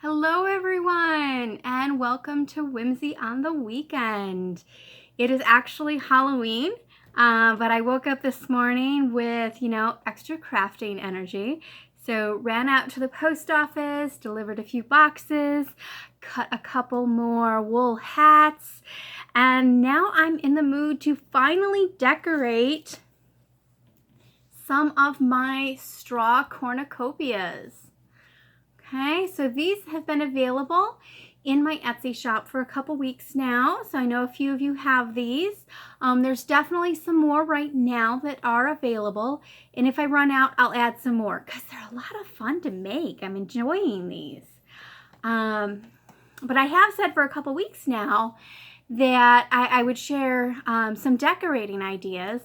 Hello everyone and welcome to Whimsy on the weekend. It is actually Halloween, but I woke up this morning with, extra crafting energy. So ran out to the post office, delivered a few boxes, cut a couple more wool hats, and now I'm in the mood to finally decorate some of my straw cornucopias. Okay, so these have been available in my Etsy shop for a couple weeks now. So I know a few of you have these. There's definitely some more right now that are available. And if I run out, I'll add some more because they're a lot of fun to make. I'm enjoying these. But I have said for a couple weeks now that I would share some decorating ideas.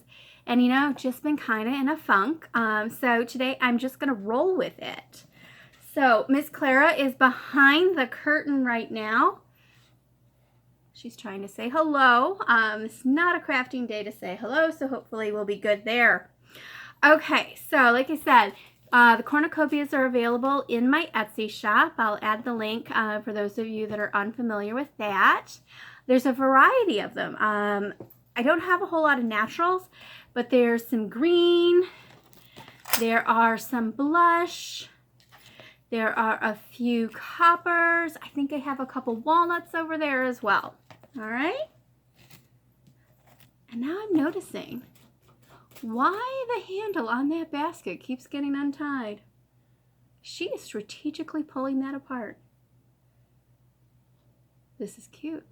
And just been kind of in a funk. So today I'm just going to roll with it. So Miss Clara is behind the curtain right now. She's trying to say hello. It's not a crafting day to say hello, so hopefully we'll be good there. Okay, so like I said, the cornucopias are available in my Etsy shop. I'll add the link for those of you that are unfamiliar with that. There's a variety of them. I don't have a whole lot of naturals, but there's some green. There are some blush. There are a few coppers. I think I have a couple walnuts over there as well. All right. And now I'm noticing why the handle on that basket keeps getting untied. She is strategically pulling that apart. This is cute.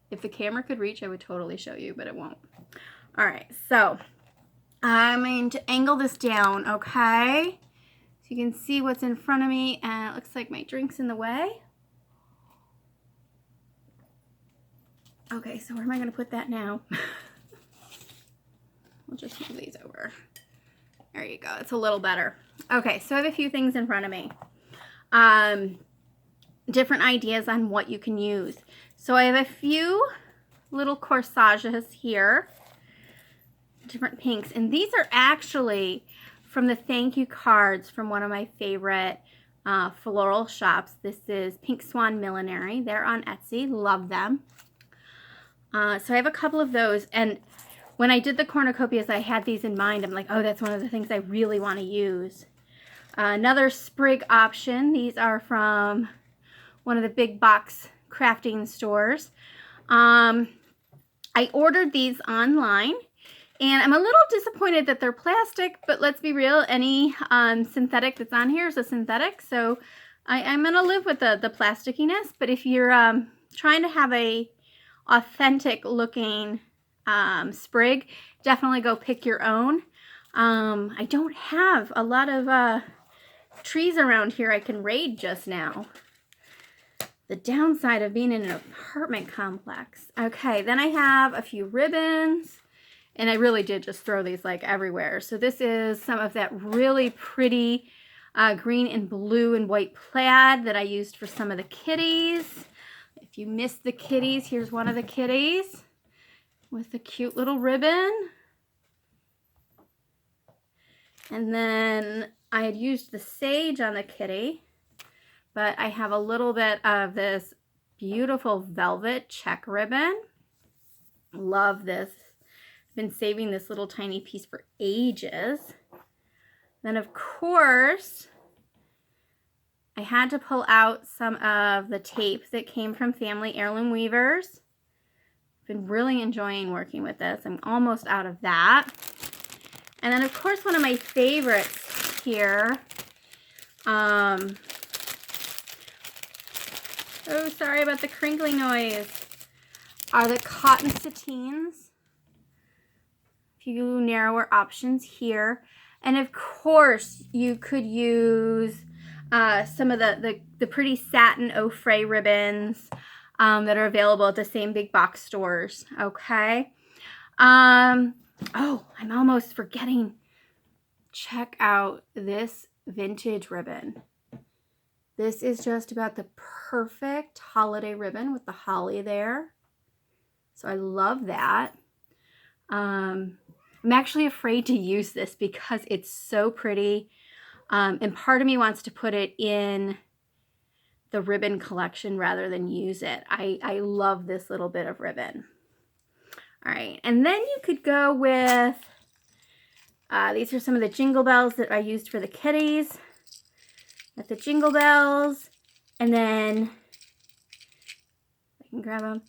If the camera could reach, I would totally show you, but it won't. All right, so I'm going to angle this down, okay? So you can see what's in front of me, and it looks like my drink's in the way. Okay, so where am I going to put that now? We'll just move these over. There you go. It's a little better. Okay, so I have a few things in front of me. Different ideas on what you can use. So I have a few little corsages here. Different pinks. And these are actually from the thank you cards from one of my favorite floral shops. This is Pink Swan Millinery. They're on Etsy. Love them. So I have a couple of those. And when I did the cornucopias, I had these in mind. I'm like, oh, that's one of the things I really want to use. Another sprig option. These are from one of the big box crafting stores. I ordered these online. And I'm a little disappointed that they're plastic, but let's be real, any synthetic that's on here is a synthetic. So I'm going to live with the plasticiness. But if you're trying to have a authentic looking sprig, definitely go pick your own. I don't have a lot of trees around here I can raid just now. The downside of being in an apartment complex. Okay, then I have a few ribbons. And I really did just throw these like everywhere. So this is some of that really pretty green and blue and white plaid that I used for some of the kitties. If you missed the kitties, here's one of the kitties with a cute little ribbon. And then I had used the sage on the kitty, but I have a little bit of this beautiful velvet check ribbon. Love this. Been saving this little tiny piece for ages. Then of course I had to pull out some of the tape that came from Family Heirloom Weavers. Been really enjoying working with this. I'm almost out of that. And then of course one of my favorites here, oh, sorry about the crinkling noise, are the cotton satines. Few narrower options here. And of course you could use some of the pretty satin au frais ribbons that are available at the same big box stores. Okay. Oh, I'm almost forgetting. Check out this vintage ribbon. This is just about the perfect holiday ribbon with the holly there. So I love that. I'm actually afraid to use this because it's so pretty. And part of me wants to put it in the ribbon collection rather than use it. I love this little bit of ribbon. All right, and then you could go with, these are some of the jingle bells that I used for the kitties. Got the jingle bells, and then, I can grab them.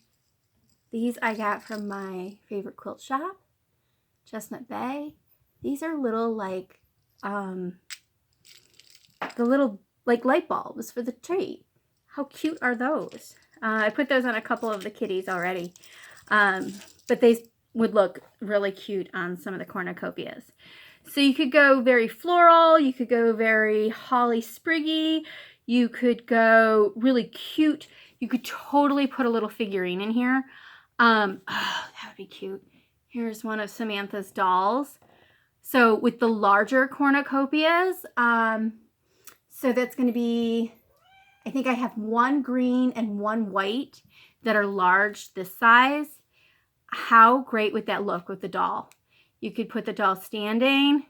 These I got from my favorite quilt shop, Chestnut Bay. These are little like, the little like light bulbs for the tree. How cute are those? I put those on a couple of the kitties already. But they would look really cute on some of the cornucopias. So you could go very floral, you could go very holly spriggy, you could go really cute. You could totally put a little figurine in here. Oh, that would be cute. Here's one of Samantha's dolls. So with the larger cornucopias, so that's going to be, I think I have one green and one white that are large this size. How great would that look with the doll? You could put the doll standing.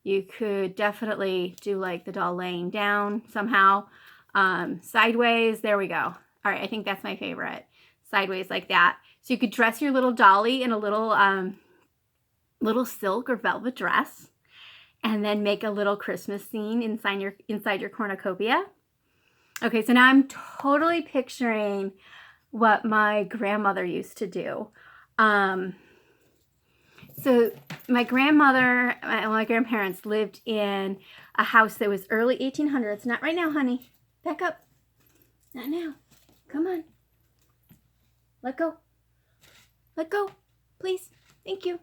You could definitely do like the doll laying down somehow. Sideways, there we go. All right, I think that's my favorite. Sideways like that. So you could dress your little dolly in a little, little silk or velvet dress, and then make a little Christmas scene inside your cornucopia. Okay, so now I'm totally picturing what my grandmother used to do. So my grandmother, my grandparents lived in a house that was early 1800s. Not right now, honey. Back up. Not now. Come on. Let go. Let go, please. Thank you.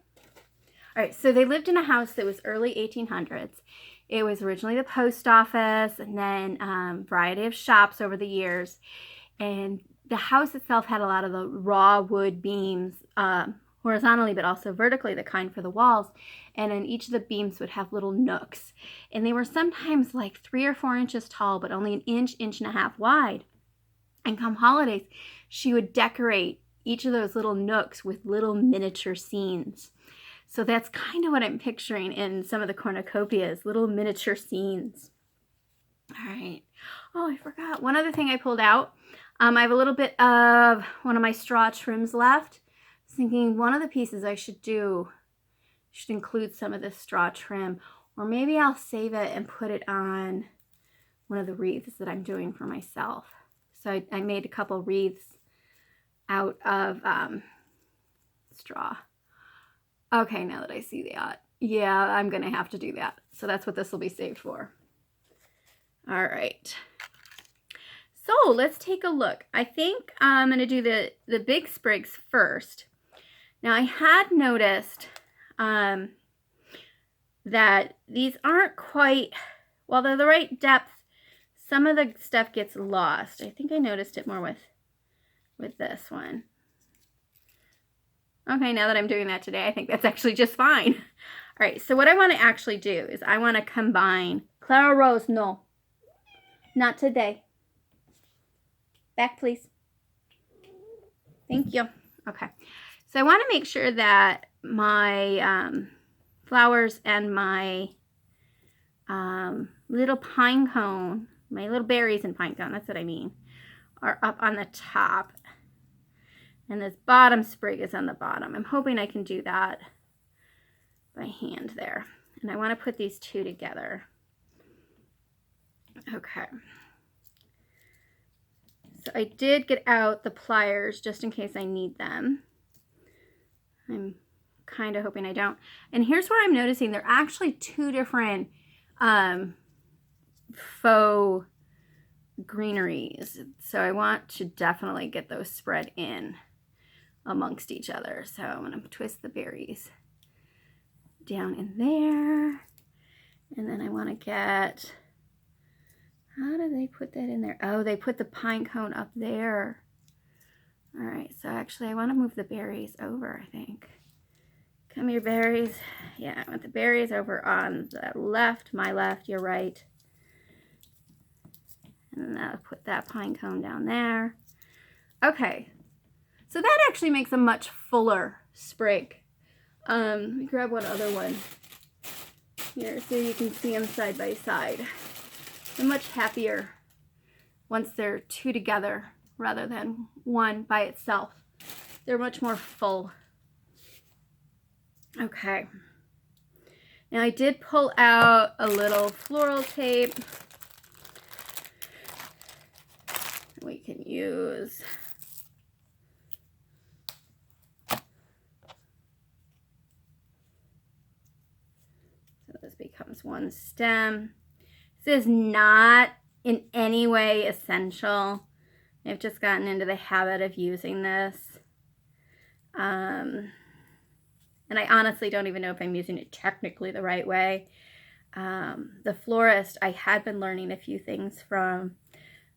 All right, so they lived in a house that was early 1800s. It was originally the post office, and then a variety of shops over the years. And the house itself had a lot of the raw wood beams, horizontally but also vertically, the kind for the walls. And then each of the beams would have little nooks. And they were sometimes like 3 or 4 inches tall, but only an inch, inch and a half wide. And come holidays, she would decorate each of those little nooks with little miniature scenes. So that's kind of what I'm picturing in some of the cornucopias, little miniature scenes. All right. Oh, I forgot. One other thing I pulled out. I have a little bit of one of my straw trims left. I was thinking one of the pieces I should include some of this straw trim, or maybe I'll save it and put it on one of the wreaths that I'm doing for myself. So I made a couple wreaths out of straw. Okay, now that I see that, yeah, I'm going to have to do that. So that's what this will be saved for. All right. So let's take a look. I think I'm going to do the big sprigs first. Now I had noticed that these aren't quite, while they're the right depth, some of the stuff gets lost. I think I noticed it more with this one. Okay, now that I'm doing that today, I think that's actually just fine. All right, so what I want to actually do is I want to combine, Clara Rose, no, not today. Back, please. Thank you. Okay, so I want to make sure that my flowers and my little pine cone, my little berries and pine cone, that's what I mean, are up on the top. And this bottom sprig is on the bottom. I'm hoping I can do that by hand there. And I want to put these two together. Okay. So I did get out the pliers just in case I need them. I'm kind of hoping I don't. And here's where I'm noticing there are actually 2 different faux greeneries. So I want to definitely get those spread in amongst each other. So I'm going to twist the berries down in there. And then I want to get, how do they put that in there? Oh, they put the pine cone up there. All right, so actually I want to move the berries over, I think. Come here, berries. Yeah, I want the berries over on the left, my left, your right. And then I'll put that pine cone down there. Okay, so that actually makes a much fuller sprig. Let me grab one other one here so you can see them side by side. I'm much happier once they're two together rather than one by itself. They're much more full. Okay. Now I did pull out a little floral tape we can use. So this becomes one stem. This is not in any way essential. I've just gotten into the habit of using this. And I honestly don't even know if I'm using it technically the right way. The florist I had been learning a few things from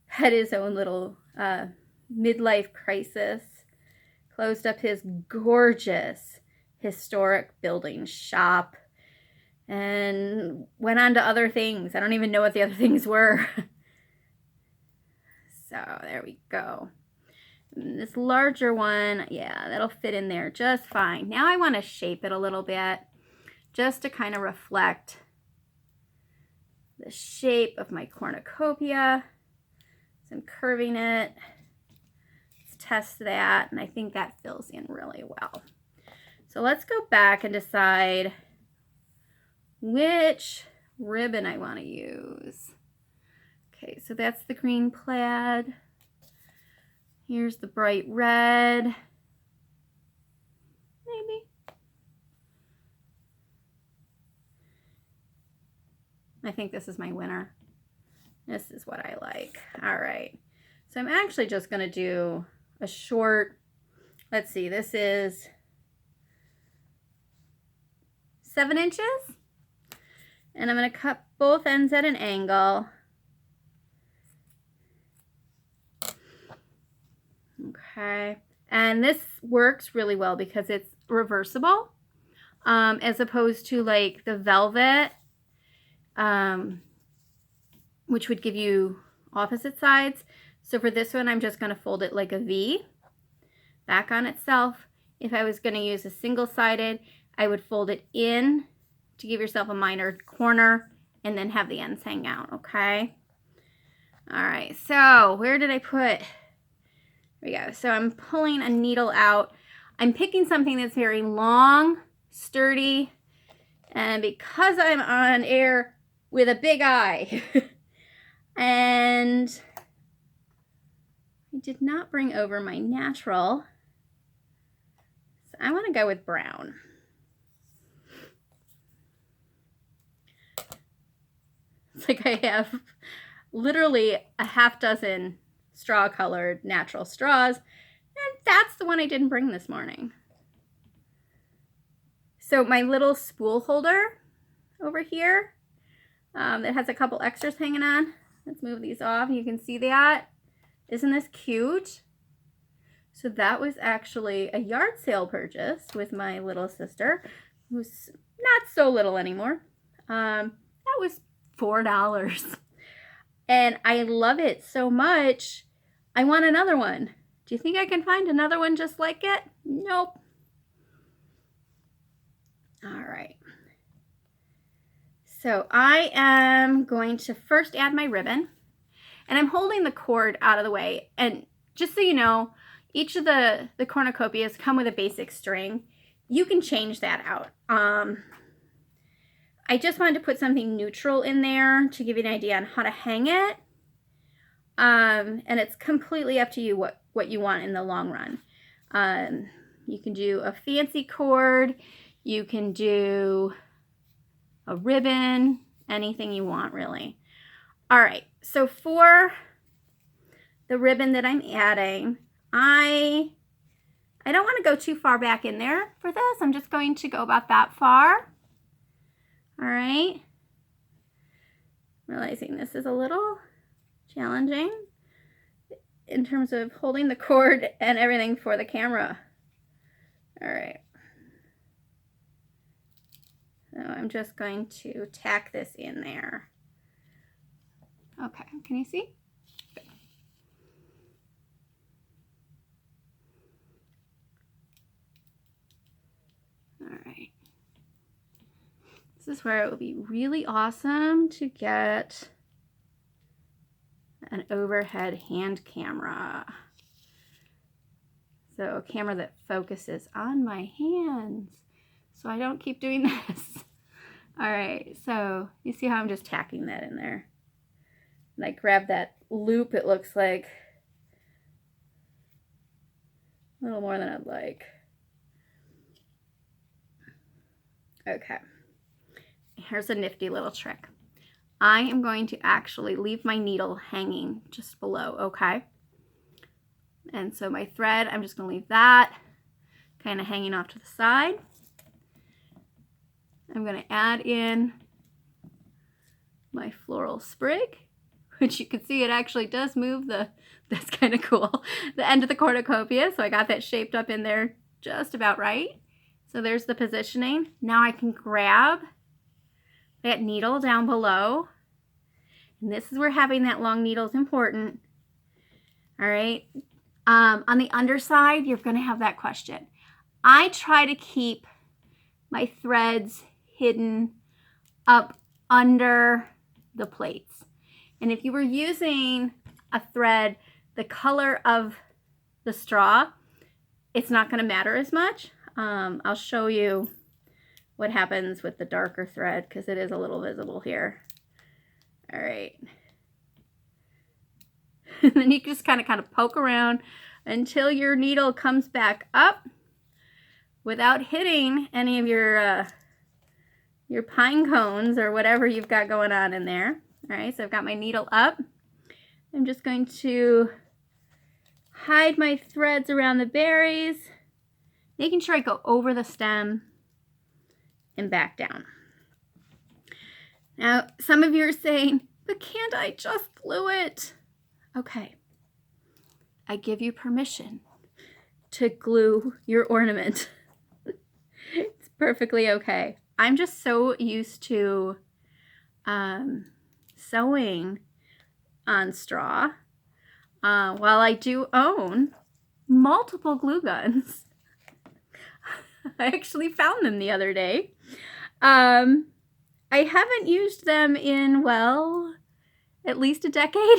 had his own little midlife crisis, closed up his gorgeous historic building shop, and went on to other things. I don't even know what the other things were. So there we go. And this larger one, yeah, that'll fit in there just fine. Now I want to shape it a little bit just to kind of reflect the shape of my cornucopia. So I'm curving it. Let's test that, and I think that fills in really well. So let's go back and decide which ribbon I want to use. Okay, so that's the green plaid. Here's the bright red. Maybe. I think this is my winner. This is what I like. All right. So I'm actually just going to do a short, let's see, this is 7 inches. And I'm going to cut both ends at an angle. Okay, and this works really well because it's reversible, as opposed to like the velvet, which would give you opposite sides. So for this one, I'm just going to fold it like a V back on itself. If I was going to use a single-sided, I would fold it in to give yourself a minor corner and then have the ends hang out, okay? All right, so where did I put... There we go. So I'm pulling a needle out. I'm picking something that's very long, sturdy, and because I'm on air with a big eye, and I did not bring over my natural, so I want to go with brown. It's like I have literally a half dozen straw colored natural straws, and that's the one I didn't bring this morning. So my little spool holder over here that has a couple extras hanging on, let's move these off. You can see that. Isn't this cute? So that was actually a yard sale purchase with my little sister, who's not so little anymore. That was $4. And I love it so much, I want another one. Do you think I can find another one just like it? Nope. All right. So I am going to first add my ribbon. And I'm holding the cord out of the way. And just so you know, each of the cornucopias come with a basic string. You can change that out. I just wanted to put something neutral in there to give you an idea on how to hang it. And it's completely up to you what you want in the long run. You can do a fancy cord. You can do a ribbon, anything you want really. All right, so for the ribbon that I'm adding, I don't want to go too far back in there for this. I'm just going to go about that far. All right. Realizing this is a little challenging in terms of holding the cord and everything for the camera. All right. So I'm just going to tack this in there. Okay, can you see? Good. All right. This is where it would be really awesome to get an overhead hand camera. So a camera that focuses on my hands so I don't keep doing this. All right, so you see how I'm just tacking that in there. And I grab that loop, it looks like a little more than I'd like. Okay, here's a nifty little trick. I am going to actually leave my needle hanging just below, okay? And so my thread, I'm just going to leave that kind of hanging off to the side. I'm going to add in my floral sprig, which you can see it actually does move that's kind of cool, the end of the cornucopia. So I got that shaped up in there just about right. So there's the positioning. Now I can grab that needle down below. And this is where having that long needle is important. All right. On the underside, you're going to have that question. I try to keep my threads hidden up under the plates. And if you were using a thread the color of the straw, it's not going to matter as much. I'll show you what happens with the darker thread because it is a little visible here. All right. And then you just kind of poke around until your needle comes back up without hitting any of your pine cones or whatever you've got going on in there. All right, so I've got my needle up. I'm just going to hide my threads around the berries, making sure I go over the stem and back down. Now, some of you are saying, but can't I just glue it? Okay, I give you permission to glue your ornament. It's perfectly okay. I'm just so used to sewing on straw. While I do own multiple glue guns, I actually found them the other day. I haven't used them in, well, at least a decade.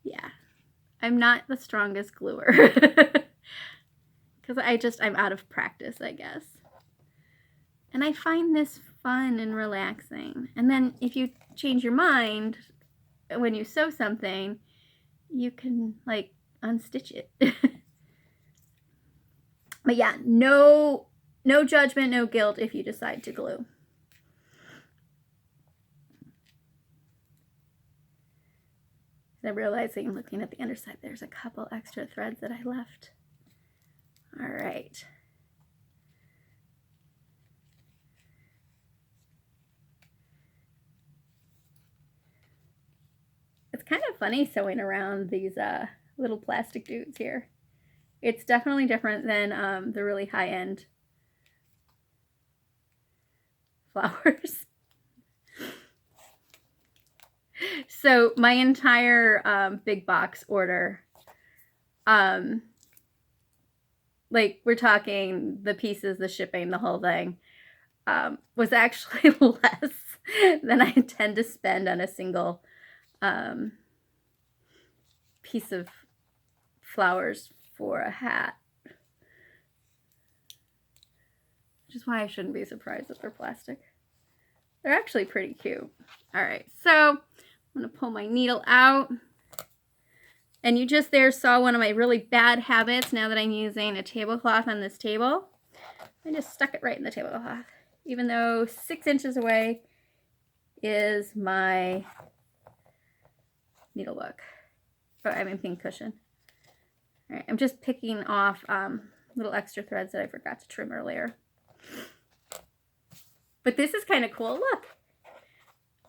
Yeah, I'm not the strongest gluer because I'm out of practice, I guess. And I find this fun and relaxing. And then if you change your mind when you sew something, you can like unstitch it. But yeah, no judgment, no guilt if you decide to glue. I'm realizing, looking at the underside, there's a couple extra threads that I left. All right. It's kind of funny sewing around these little plastic dudes here. It's definitely different than the really high-end flowers. So my entire big box order, like we're talking the pieces, the shipping, the whole thing, was actually less than I tend to spend on a single piece of flowers for a hat. Which is why I shouldn't be surprised that they're plastic. They're actually pretty cute. All right, so I'm gonna pull my needle out. And you just there saw one of my really bad habits now that I'm using a tablecloth on this table. I just stuck it right in the tablecloth, even though 6 inches away is my needle book. Pink cushion. All right, I'm just picking off little extra threads that I forgot to trim earlier. But this is kind of cool. Look,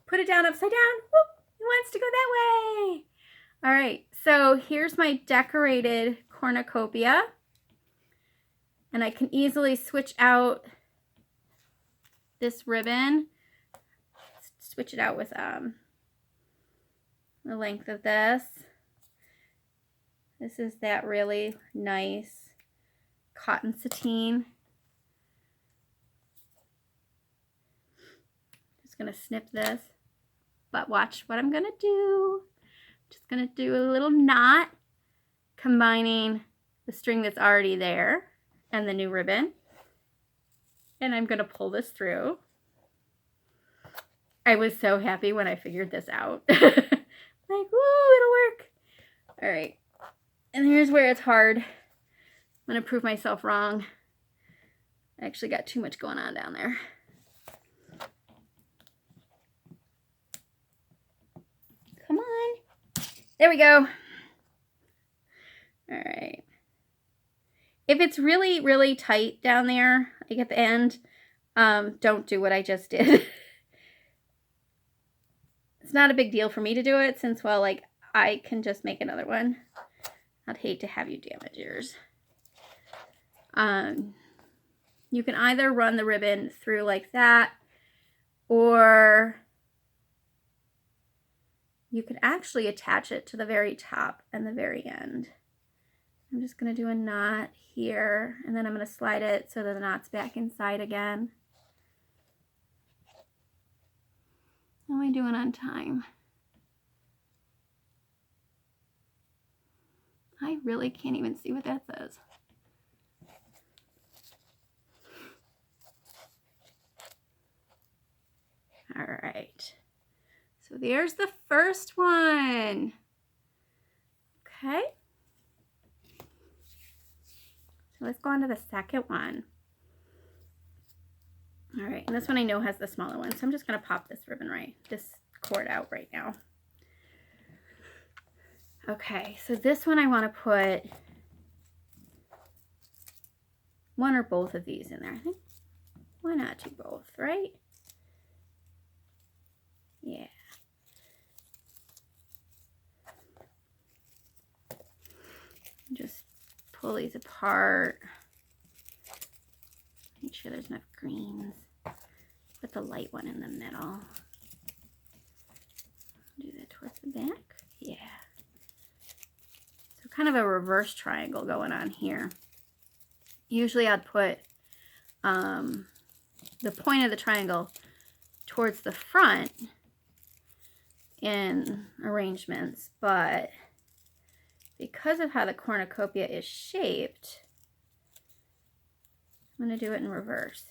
put it down upside down. Whoop, it wants to go that way. All right, so here's my decorated cornucopia. And I can easily switch out this ribbon. Switch it out with the length of this. This is that really nice cotton sateen. Just gonna snip this. but watch what I'm gonna do. Just gonna do a little knot combining the string that's already there and the new ribbon. And I'm gonna pull this through. I was so happy when I figured this out. Like, woo, it'll work. All right, and here's where it's hard. I'm gonna prove myself wrong. I actually got too much going on down there. Come on. There we go. All right. If it's really, really tight down there, like at the end, don't do what I just did. It's not a big deal for me to do it since, well, like, I can just make another one. I'd hate to have you damage yours. You can either run the ribbon through like that, or you could actually attach it to the very top and the very end. I'm just going to do a knot here, and then I'm going to slide it so that the knot's back inside again. How am I doing on time? I really can't even see what that says. All right. So there's the first one. Okay. So let's go on to the second one. All right, and this one I know has the smaller one, so I'm just gonna pop this cord out right now. Okay, so this one I wanna put one or both of these in there. I think, why not do both, right? Yeah. Just pull these apart. Make sure there's enough greens. Put the light one in the middle. Do that towards the back. Yeah. So kind of a reverse triangle going on here. Usually I'd put the point of the triangle towards the front in arrangements, but because of how the cornucopia is shaped, I'm going to do it in reverse.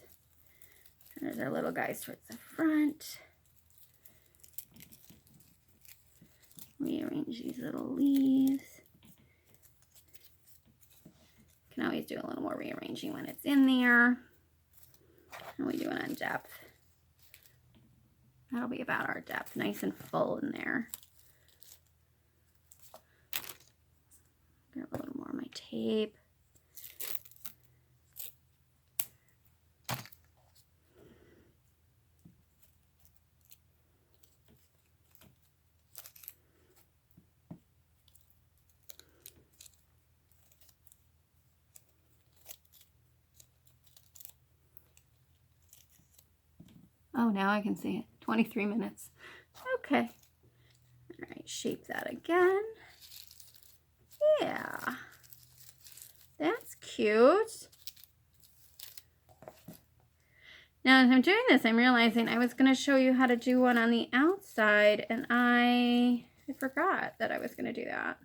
There's our little guys towards the front. Rearrange these little leaves. You can always do a little more rearranging when it's in there. And we do it on depth. That'll be about our depth, nice and full in there. Grab a little more of my tape. Oh, now I can see it. 23 minutes. Okay. All right, shape that again. Yeah. That's cute. Now, as I'm doing this, I'm realizing I was going to show you how to do one on the outside, and I forgot that I was going to do that.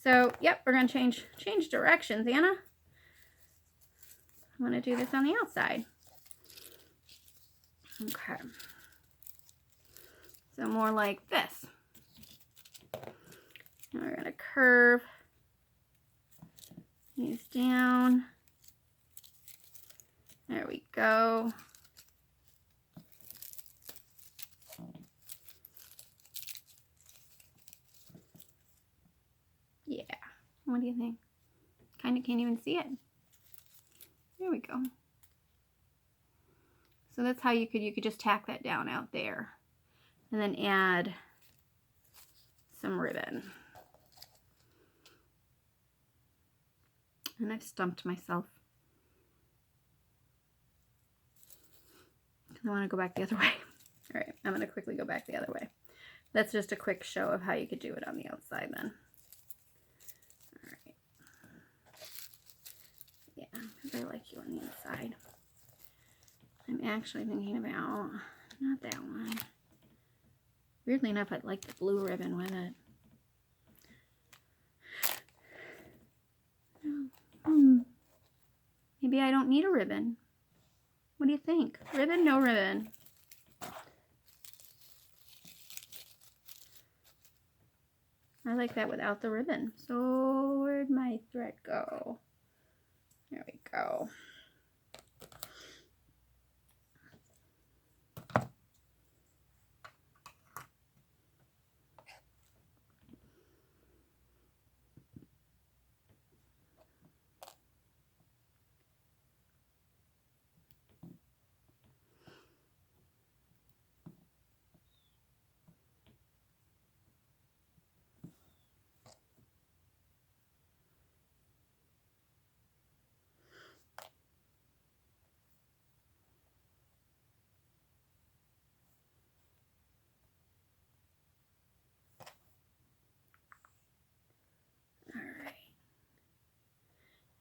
So, yep, we're going to change directions, Anna. I'm going to do this on the outside. Okay. So more like this. Now we're going to curve these down. There we go. Yeah. What do you think? Kind of can't even see it. There we go. So that's how you could just tack that down out there and then add some ribbon. And I've stumped myself. I want to go back the other way. All right, I'm going to quickly go back the other way. That's just a quick show of how you could do it on the outside then. All right. Yeah, because I like you on the inside. I'm actually thinking about Not that one. Weirdly enough, I'd like the blue ribbon with it. Maybe I don't need a ribbon. What do you think? Ribbon, no ribbon? I like that without the ribbon. So where'd my thread go? There we go.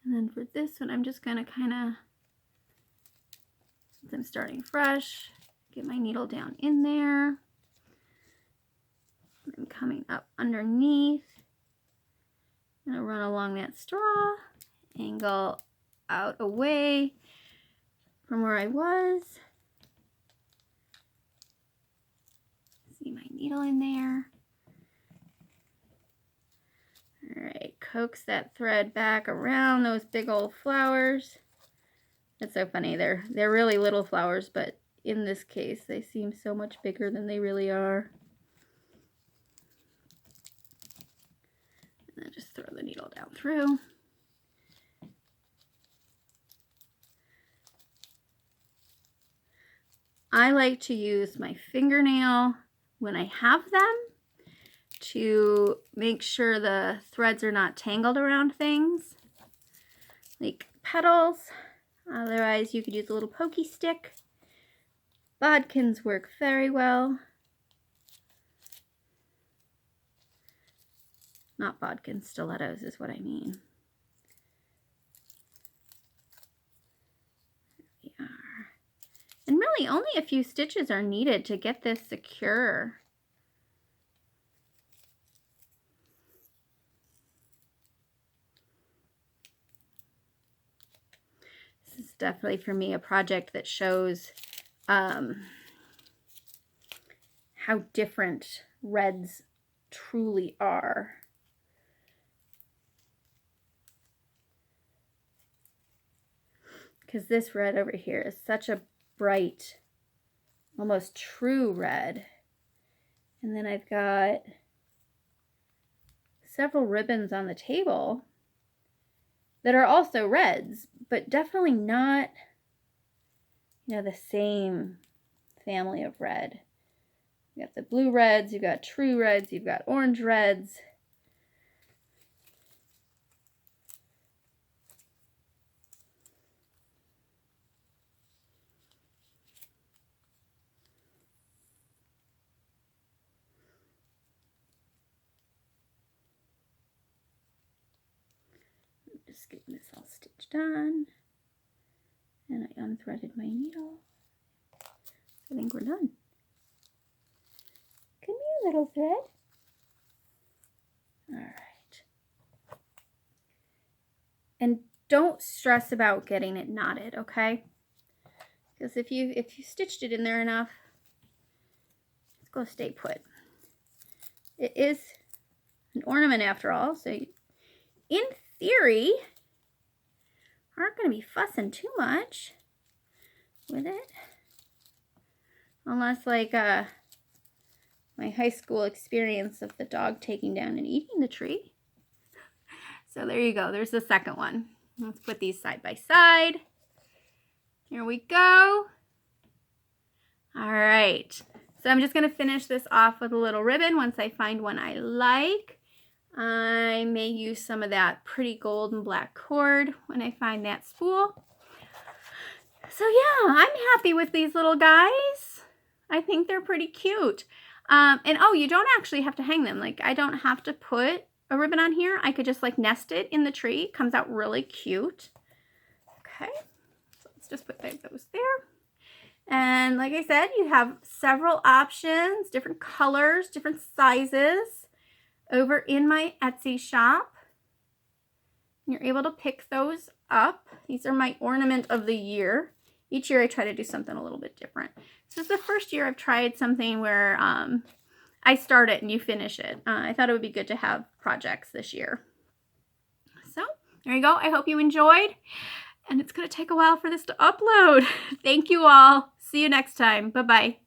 And then for this one, I'm just going to kind of, since I'm starting fresh, get my needle down in there. I'm coming up underneath. I'm going to run along that straw, angle out away from where I was. See my needle in there. All right, coax that thread back around those big old flowers. It's so funny, they're really little flowers, but in this case, they seem so much bigger than they really are. And then just throw the needle down through. I like to use my fingernail when I have them to make sure the threads are not tangled around things like petals. Otherwise, you could use a little pokey stick. Bodkins work very well. Not bodkins, stilettos is what I mean. There we are. And really, only a few stitches are needed to get this secure. This is definitely for me a project that shows how different reds truly are. Because this red over here is such a bright, almost true red. And then I've got several ribbons on the table that are also reds, but definitely not, you know, the same family of red. You got the blue reds, you've got true reds, you've got orange reds. Just getting this all stitched on. And I unthreaded my needle. I think we're done. Come here, little thread. All right. And don't stress about getting it knotted, okay? Because if you stitched it in there enough, it's going to stay put. It is an ornament after all, so in theory, aren't going to be fussing too much with it. Unless like my high school experience of the dog taking down and eating the tree. So there you go. There's the second one. Let's put these side by side. Here we go. All right. So I'm just going to finish this off with a little ribbon once I find one I like. I may use some of that pretty gold and black cord when I find that spool. So yeah, I'm happy with these little guys. I think they're pretty cute. And oh, you don't actually have to hang them. Like, I don't have to put a ribbon on here. I could just like nest it in the tree. It comes out really cute. Okay, so let's just put those there. And like I said, you have several options, different colors, different sizes over in my Etsy shop. You're able to pick those up. These are my ornament of the year. Each year I try to do something a little bit different. This is the first year I've tried something where I start it and you finish it. I thought it would be good to have projects this year. So there you go. I hope you enjoyed. And it's going to take a while for this to upload. Thank you all. See you next time. Bye-bye.